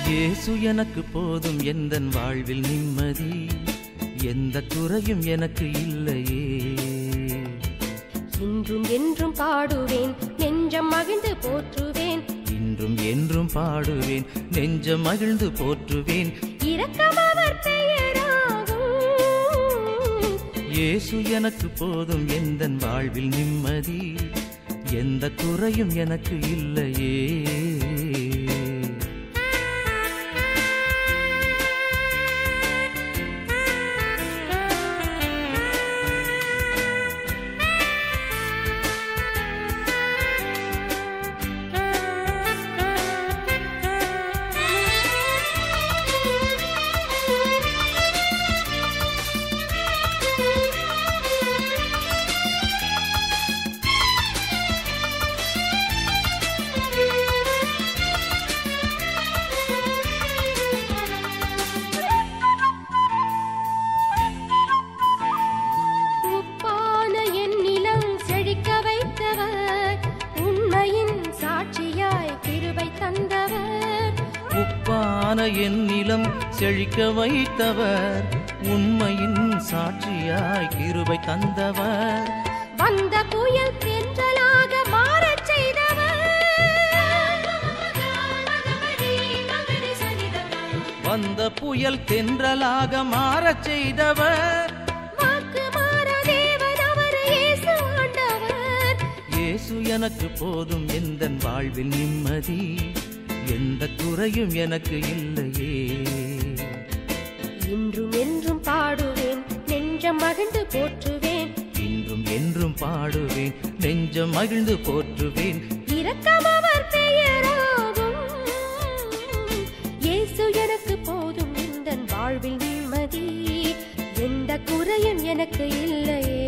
இயேசு எனக்கு போதும், எந்தன் வாழ்வில் நிம்மதி, எந்த குறையும் எனக்கு இல்லையே. இன்றும் என்றும் பாடுவேன், நெஞ்சம் மகிழ்ந்து போற்றுவேன். இன்றும் என்றும் பாடுவேன், நெஞ்சம் மகிழ்ந்து போற்றுவேன். இரக்கம் அவர் பெயராகும். இயேசு எனக்கு போதும், எந்தன் வாழ்வில் நிம்மதி, எந்த குறையும் எனக்கு இல்லையே. என் நிலம் செழிக்க வைத்தவர், உண்மையின் சாட்சியாய் கிருபை தந்தவர். வந்த புயல் தென்றலாக மாறச் செய்தவர், வந்த புயல் தென்றலாக மாறச் செய்தவர். வாக்கு மாற தேவன் அவர் இயேசு ஆண்டவர். இயேசு எனக்கு போதும், எந்தன் வாழ்வில் நிம்மதி, எந்த குறையும் எனக்கு இல்லையே. இன்றும் என்றும் பாடுவேன், நெஞ்சம் மகிழ்ந்து போற்றுவேன். இன்றும் என்றும் பாடுவேன், நெஞ்சம் மகிழ்ந்து போற்றுவேன். இரக்கம் அவர் பெயராகும். இயேசு எனக்கு போதும், எந்தன் வாழ்வில் நிம்மதி, எந்த குறையும் எனக்கு இல்லையே.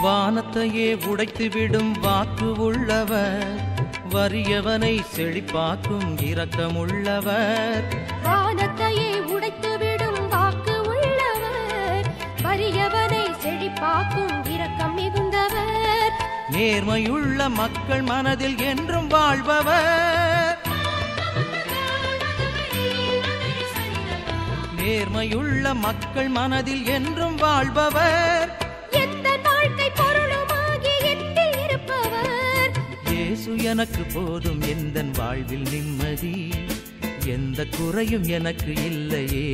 வானத்தையே உடைத்துவிடும் வாக்கு உள்ளவர், வறியவனை செழிப்பாக்கும் இரக்கமுள்ளவர். வானத்தையே உடைத்துவிடும் வாக்கு உள்ளவர், வறியவனை செழிப்பாக்கும் இரக்கம் மிகுந்தவர். நேர்மையுள்ள மக்கள் மனதில் என்றும் வாழ்பவர், நேர்மையுள்ள மக்கள் மனதில் என்றும் வாழ்பவர். இயேசு எனக்கு போதும், எந்தன் வாழ்வில் நிம்மதி, எந்த குறையும் எனக்கு இல்லையே.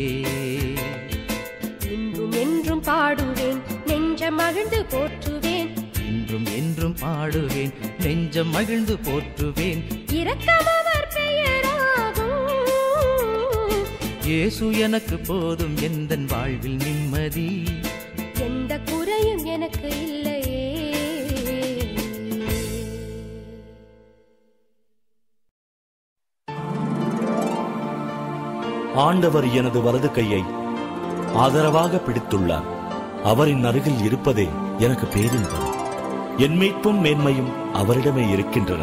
இன்றும் என்றும் பாடுவேன், நெஞ்சம் மகிழ்ந்து போற்றுவேன். இன்றும் என்றும் பாடுவேன், நெஞ்சம் மகிழ்ந்து போற்றுவேன். இரக்கம் அவர் பெயராகும். இயேசு எனக்கு போதும், எந்தன் வாழ்வில் நிம்மதி, எந்த குறையும் எனக்கு இல்லையே. ஆண்டவர் எனது வலது கையை ஆதரவாக பிடித்துள்ளார். அவரின் அருகில் இருப்பதே எனக்கு பேரின்பம். என் மீட்பும் மேன்மையும் அவரிடமே இருக்கின்றன.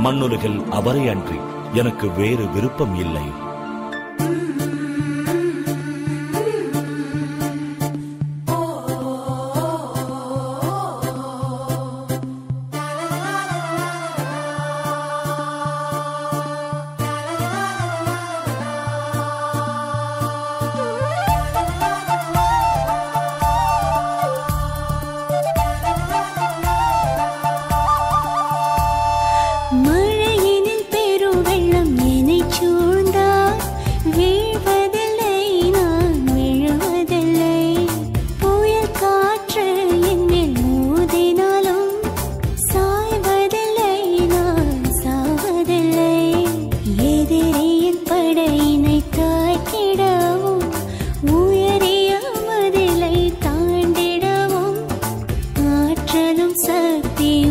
மண்ணுலகில் அவரை அன்றி எனக்கு வேறு விருப்பம் இல்லை. தேவ